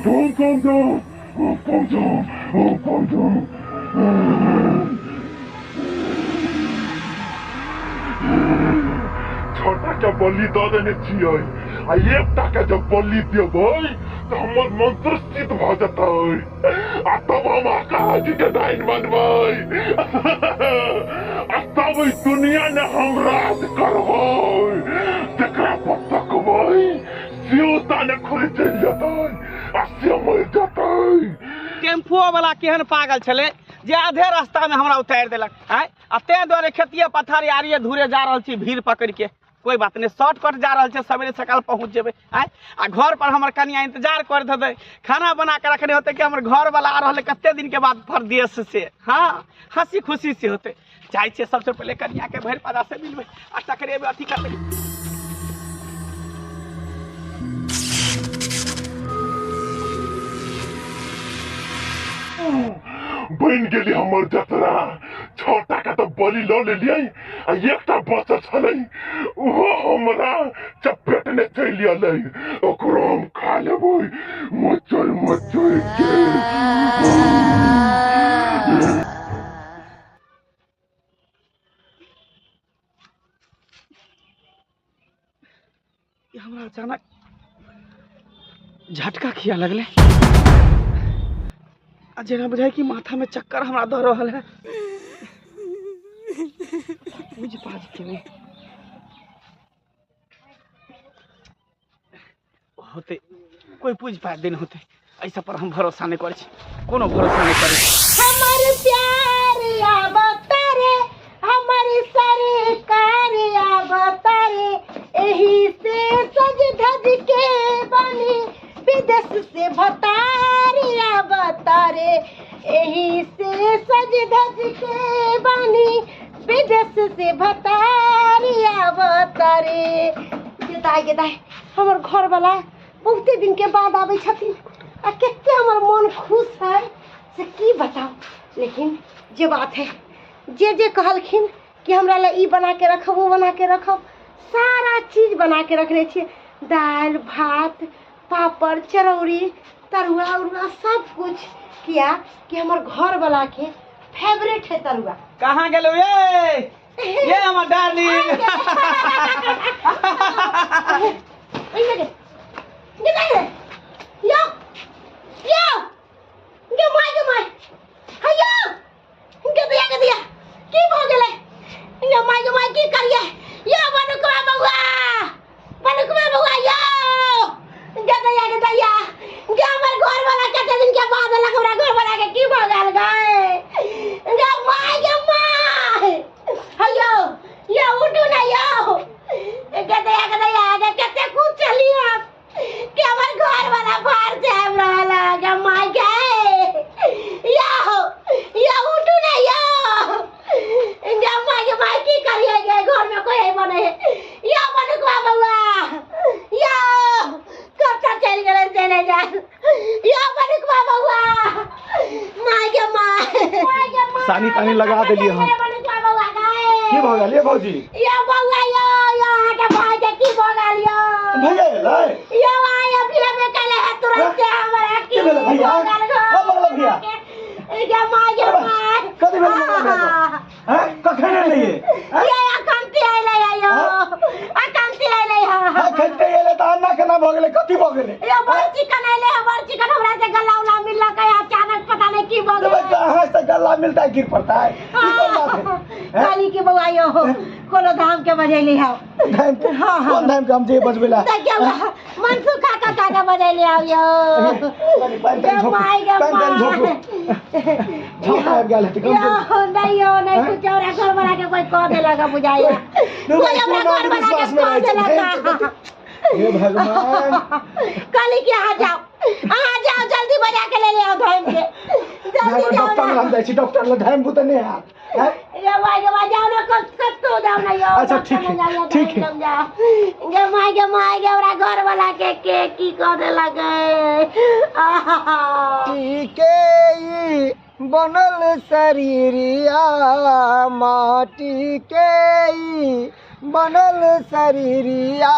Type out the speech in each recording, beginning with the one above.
छोटा के बलि दऽ देने छियै आ एकटा के जब बलि देबै तो हमर मंत्र सिद्ध भ जेतै आ तब हम आकाश के डाइन बनबै आ तब दुनिया ने हम राज करबै तेकरा पर तकबै सियोता ने खुल चलि जेतै आ से मरि जेतै। टेम्पो वाला केहन पागल छले जे आधे रास्ता में हमरा उतार देलक आ ते द्वारे खेतिये पथारी आरिये धूरे जा रहल छी भीड़ पकड़ के। कोई बात नहीं, शॉर्टकट जा रहा है, सवेरे सकाल पहुंच जेबे आ घर पर हमर कनिया इंतजार कर देते, खाना बना के रखने होते कि हमर घर वाला आ रहा है कते दिन के बाद परदेश से। हाँ हंसी खुशी से होते जाए छे। सबसे पहले कनिया के भर पदा से मिलबे आ तकरे अथी कर ले। बन गेली हमर जतरा। छोटा का तो बलि ल लेलियै आ एकटा बच्चा छलै ओहो हमरा चपेट ने चलि अलै, ओकरो हम खा लेबै मचल मचल के। हमरा अचानक झटका खिया लगले, जेना बुझाय कि माथा में चक्कर हमरा दऽ रहल है। बुझ पाज के होते कोई पूछ पाए दिन होते, ऐसा पर हम भरोसा नहीं करे, कोनो भरोसा नहीं करे। हमर प्यार आवतारे, हमर सरकार आवतारे, एही से सज धज के बनी विदेश से भतारी आवतारे, एही से सज धज के बनी विदेश से भतारी आवतारे। गेदाय गेदाय हमर घर वाला बहुते दिन के बाद आबै छथिन आ केते हमर मन खुश है से की बताओ। लेकिन जे बात है जे कहलखिन कि हमरा ला ई बना के रखब वो बना के रखब, सारा चीज बना के रखने छिए, दाल भात पापड़ चरौरी तरुआ उरुआ सब कुछ। किया कि हमर घर वाला के फेवरेट है तरुआ। कहाँ गेलो ये हमर darling. Yo yo gay my हैयो गे दिया की भ गेलै गे माय की करिए यो बनुकवा बउआ यो गे दिया गे हमर घर वाला कते दिन के बाद अलग हमरा घर वाला के की भ गेल गए गे माय हैयो यो उठू ना यो गे दिया गे कते कुछ चलियो कि हमर घर वाला बाहर से आब रहल गे माय यो उठू ना यो गे माय की करिए गे घर में कोई है बने यो बनुकवा बउआ यो कत्ता चल गेलै चले जा यो बनुकवा बउआ माय सानी तानी लगा देलिए हम। बनुकवा बउआ की भ गेल ये भौजी? यो बउआ यो आटा भाई के की भ गेल यो भैया लै यो आय अभी में कले है तुरंत से हमरा की भेल भैया? अब मतलब भैया गे माय कथि भेल हैं कखन एलिए ये अकांती आइले यो अकांती आइले हां खते एले त अन्ना केना भ गेलै, कथि भ गेलै? यो बड़ चिकन आइले है, बड़ चिकन हमरा से गला उला मिलला के अचानक पता नहीं की भ गेलै। कहां से गला मिलता है गिर पड़ता है, की बात है? काली के बउआ यो कोनो धाम के बजैली है। धाम के कौन धाम के हम जे बजबेला मनसु काका का बजैली है यो गे माय झोंका आ गेल है यो नहीं कुछ और घर वाला के कोई कह देला का बुझाया कोई हमरा घर वाला के कह देला का। हे भगवान काली के आ जाओ जल्दी बजा के ले आओ धाम के जल्दी जाओ। डॉक्टर लग जाई छी, डॉक्टर लग धाम बुत नहीं है। ये भाई जाओ ना कत्तो जाओ ना यो। अच्छा ठीक है गे माय हमरा घर वाला के की कह देला गे के बनल शरीरिया माटी के बनल शरीरिया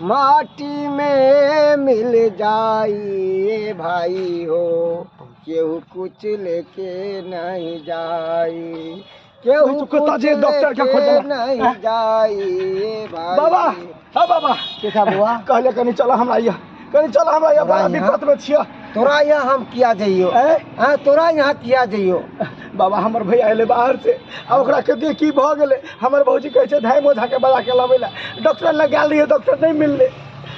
माटी में मिल जाई भाई हो, केहू कुछ लेके नहीं जाई, केहू कुछ लेके नहीं जाई भाई। बाबा हाँ बाबा कैसा बुआ कहले कनी चलो हमरा यहाँ, कनी चलो हमरा यहाँ, बड़ा दिक्कत में छिया। तोरा यहाँ हम किया जाइयो, तोरा यहाँ किया जाइयो। बाबा हमर भैया अयले बाहर से, आ ओकरा के देख की भ गेले, हमर भौजी कहै छै धाय मोझा के बजा के लबै ला, डॉक्टर लग गेल रहिए, डॉक्टर नहीं मिलले।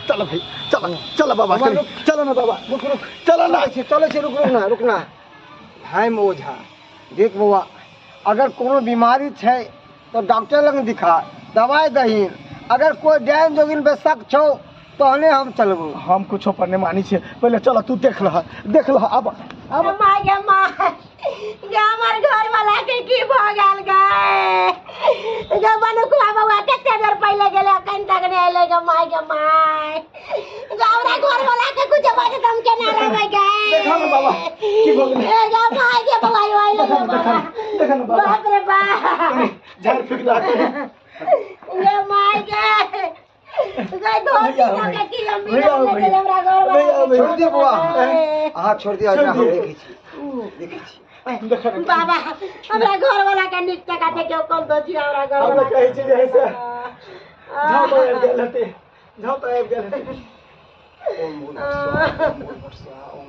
चलो भाई चलो चलो बाबा चलो ना बाबा, रुक चलो ना, चलो से रुक ना धाय मोझा। देख बउआ अगर कोनो बीमारी छै तो डॉक्टर लग दिखा, दवाई दही, अगर कोई डायन जोगिन पे शक छो तहने हम चलबो। हम कुछ पर नहीं मानी छे, पहले चलो तू देख लह अब माय गे माय गे हमर घर वाला के की भ गेल गे, गे बनुकुआ बउआ कते देर पहले गेले अखन तक नहीं आइले गे माय गे हमरा घर वाला के कुछ बात हम केना रहबै गे। देखा ना बाबा की भ गेले, ए गे माय गे बउआ यो आइले गे बाबा, देखा ना बाबा बाप रे बाप झाड़ फिर ला के गे माय गे गे धोती लगा के हम मिले हमरा घर वाला छोड़ दे बुआ, हां छोड़ दिया, हम देखै छी बाबा हमरा घर वाला के नीक टका दे के कम दो छी हमरा घर वाला कहै छै जे ऐसे झाव तो आबि गेल हते, झाव तो आबि गेल हते। ओम भूर स्वाहा, ओम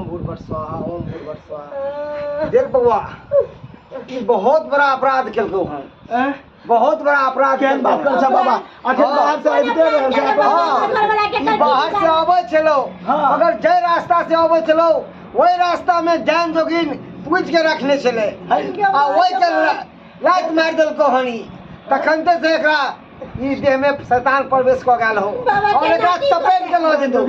भूर स्वाहा, ओम भूर स्वाहा। देख बउआ ई बहुत बड़ा अपराध केलको हम, बहुत बड़ा अपराध केहन बात कर छ बाबा, आखिर बाहर से आबिते रहल छै ई बाहर से आबै छलो, अगर जे रास्ता से आबै छलो वही रास्ता में जैन जोगिन पूछ के रखने छले, आ वही के लात मार देलको हनी, तखन से एकरा ई देह में शैतान प्रवेश क गेल हो और एकरा चपेट के ल जेतो।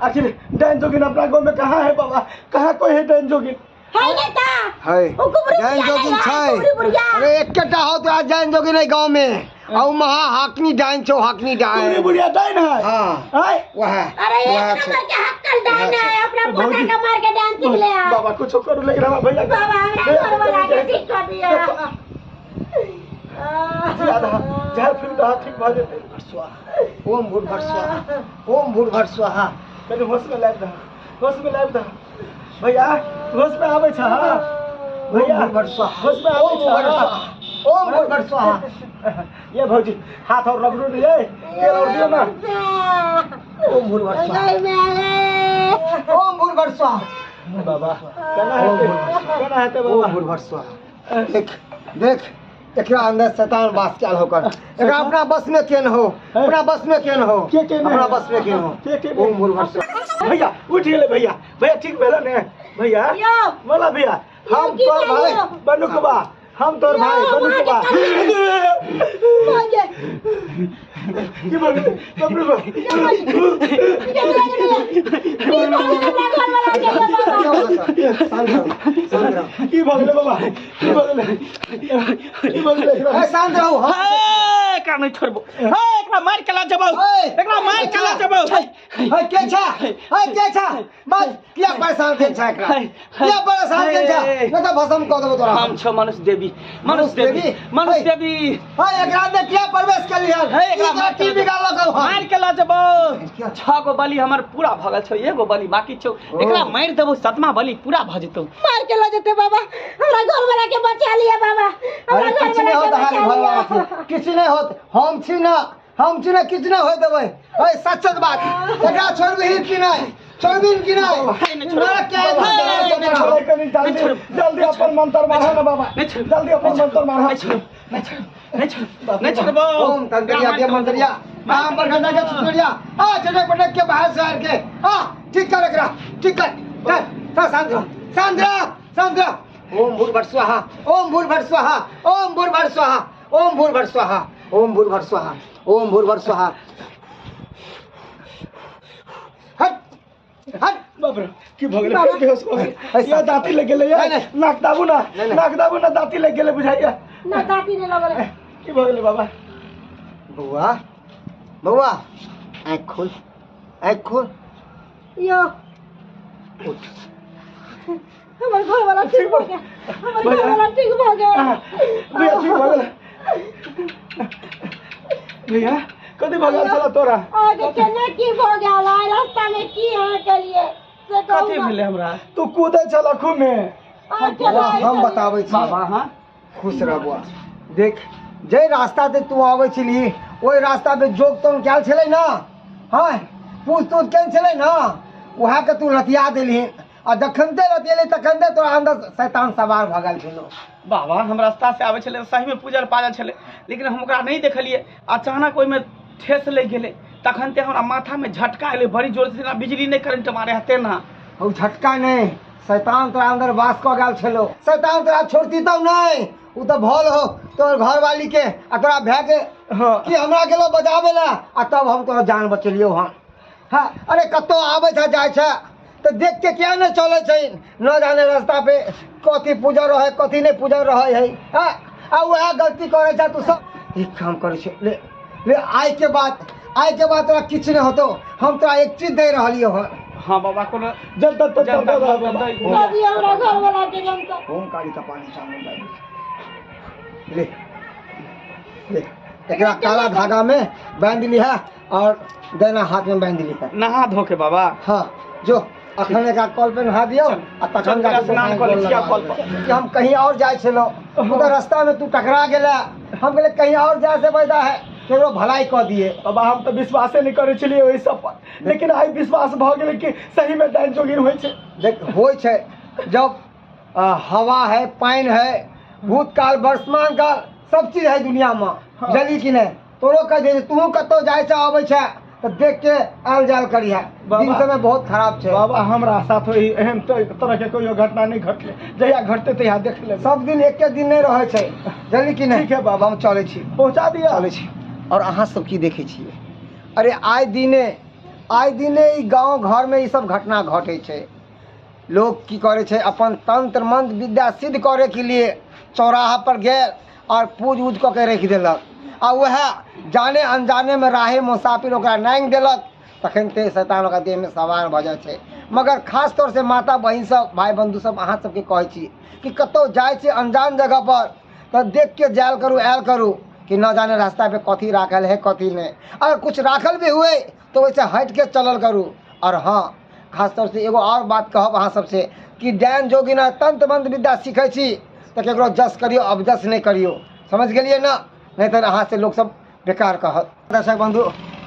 आखिर डायन जोगिन अपना गांव में कहाँ है बाबा, कहाँ कोई है डायन जोगिन? है नेता है जैन जोगिन छै, अरे एकटा हो तो आज जैन जोगिन है गांव में, और महा हाकनी डाइन छो, हाकनी डाइन बुढ़िया डायन है। हां है वह अरे एक नंबर के हक्कल डाइन है, अपना पोता का मार के डांस सीख ले आ बाबा कुछ करू लेकिन हमारा भैया बाबा हमरा घर वाला के ठीक कर दिया। झाड़ फिर ठीक भ जेते। ओम भूर स्वाहा, ओम भूर स्वाहा। कनी होश में लाइब दा, होश में लाइब दा भैया, होश में आबै छ भैया, होश में आबै छ। ओम भूर स्वाहा। ये भौजी हाथ और रगड़ू दिए, तेल और दियो ना। ओम भूर स्वाहा, ओम भूर स्वाहा। बाबा केना हेते बाबा? ओम भूर स्वाहा। देख एकरा अंदर शैतान वास कैल होकर, एकरा अपना बस में केन हो, अपना बस में केन हो, अपना बस में केन हो। ओम भूर स्वाहा। भैया उठ गेले भैया, भैया ठीक भेल ने भैया? बोला भैया हम तोर भाई बनुकबा, हम तोर भाई बनुकबा। की बोल बबरू को की बोले बाबा, की बोले शांत रहो। एकरा नहीं छोड़बो, एकरा मार के ला जबो, एकरा मार के ला जबो। है के छा बस किया परेशान के छा, एकरा किया परेशान के छा, न तो भस्म क देबो तोरा। हम छ मनुष्य देवी, मनुष्य देवी। है एकरा ने किया प्रवेश कर लिया, एकरा मार के बिगाड़ लगा, मार के ला जबो। 6 गो बलि हमर पूरा भ गेल छ, एगो बलि बाकी छ, एकरा मार देबो, 7वां बलि पूरा भ जेतौ। मार के ला जते बाबा, हमरा घर वाला के बचा लिया बाबा, हमरा घर किछ नहीं होत, वाला के हाल बचा भगवान लिया। किछ नहीं होत, हम छी ना किछ नहीं होय देबै। है सच बात, एकरा छोड़बी कि नहीं, छोड़बी कि नहीं? छोड़ के जल्दी अपन मंत्र मारो ना बाबा, जल्दी अपन मंत्र मारो। नहीं छोड़बो। ओम तंत्रिया के मंत्रिया, नाम पर गंगा के छुड़िया, आ चटक पटक के बाहर से आर के, आ ठीक कर एकरा, ठीक कर। शांत रह। ओम भूर स्वाहा, ओम भूर स्वाहा, ओम भूर स्वाहा, ओम भूर स्वाहा, ओम भूर स्वाहा, ओम भूर स्वाहा। हट बाबरा की भ गेलै, बेहोश भ गेलै। या दाती लग गेलै, नाक दाबू ना दाती लग गेलै बुझाइया ना, दाती ने लगल। की भ गेलै बाबा? बउआ आँख खोल यो उठ। हमर घर वाला ठीक हो गया, हमर घर वाला ठीक हो गया। भैया ठीक भ गेलै। भैया कथी भगल चला तोरा आगे केना की भ गेल आ रास्ता में की अहाँ केलिए से कहू कथी भेले हमरा तू कूदे चल खूमे हम बताबै छी बाबा हाँ खुश रह बुआ देख जे रास्ता से तू आबै छली ओहि रास्ता पे जोग तोन कैल छलै ना हाँ पूछ तूछ कैल छलै ना वएह के तू लतिया देलही आ जखनते लतियेली तखनते तोरा अंदर शैतान सवार भ गेल छलो बाबा हम रास्ता से आबै छले सही में पूजल पाजल छले लेकिन हम ओकरा नहीं देखलिए अचानक ओइमे ठेस लग गेले तखन ते हमरा माथा में झटका एले बड़ी जोर से ना बिजली नहीं करंट मारे हते ना ओ झटका नहीं शैतान तोरा अंदर वास क गेल छलो शैतान तोरा छोड़ती तब नहीं उ तो भल हो तोर घर वाली के आ तोरा भै के कि हमरा गेलो बजावे ला आ तब हम तोरा जान बचलियो हम हाँ अरे कतो आबै छ जाय छ तो देख के क्या न चले छै न जाने रास्ता पे कथी पूजा रहे कथी नहीं पूजा रहे है हाँ आ वह गलती करे छ तू सब एक काम करे छ ले आय के बाद तोरा किछ नहीं होतो हम तोरा एक चीज दे रहलियो हन हाँ बाबा कोनो जनता तो जनता दादी हमरा घर वाला के जनता ओम काली का पानी सामने ले ले एकरा काला धागा में बांध ली है और देना हाथ में बांध ली है नहा धो के बाबा हाँ जो अखन एक कॉल पे नहा दियो आ तखन चल स्नान कर ले छिया कॉल पर कि हम कहीं और जाय छलो उधर रास्ता में तू टकरा गेला हम कहले कहीं और जाय से फायदा है केकरो भलाई क दिए बाबा हम तो विश्वासे नहीं करे छलिए ओहि सब पर लेकिन आई विश्वास भ गेलै कि सही में डाइन जोगिन होइ छै देख होय छै जब हवा है पानी है भूतकाल वर्तमान काल सब चीज है दुनिया में जल्दी कि नहीं तोरो कह दे तू कतो जाय छ आबै छ तो देख के आल जाल करिया दिन समय बहुत खराब छै बाबा हमरा साथ होई एहन तरह के कोई घटना नहीं घटले जहिया घटते तहिया देख ले सब दिन एक दिन नहीं रहे छै जल्दी कि नहीं ठीक है बाबा हम चले छी पहुंचा दिया चले छी और अहाँ सब की देखे छियै अरे आय दिने ई गांव घर में ई सब घटना घटे छै लोग की करे छै अपन तंत्र मंत्र विद्या सिद्ध करे के लिए चौराहा पर गेल और पूज उज क के रख देलक आ वह जाने अनजाने में राहे मुसाफिर ओकरा नांग देलक तखन ते शैतान ओकरा देह में सवार भ जाय छै मगर खास तौर से माता बहिन सब भाई बंधु सब अहाँ सबके कहै छी कि कतौ जाय छै अनजान जगह पर तो देख के जायल करू आयल करू कि न जाने रास्ता पे कथी राखल है कथी नहीं अगर कुछ राखल भी हुए तो वैसे हट के चलल करू और हाँ खास तौर से एगो और बात कहब अहाँ सबसे कि डायन जोगिना तंत्र मंत्र विद्या सीखै छी तो केकरो जस करियो अबजस नहीं करियो समझ गेलिए ना नहीं तो अहाँ से लोग सब बेकार कहत दर्शक बंधु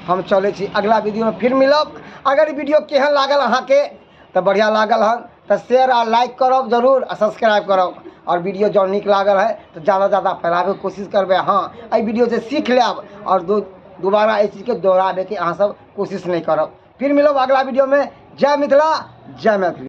हम चले छी अगला वीडियो में फिर मिलब अगर वीडियो केहन लागल अहाँ के तो बढ़िया लागल हन तो शेयर और लाइक करब जरूर और सब्सक्राइब करब और वीडियो जो निक लागल है तो ज़्यादा फैलावे के कोशिश करबे हाँ एहि वीडियो से सीख लेब और दोबारा इस चीज़ के दोहरावे के अहाँ सब कोशिश नहीं करब फिर मिलब अगला वीडियो में जय मिथिला जय मैथिली।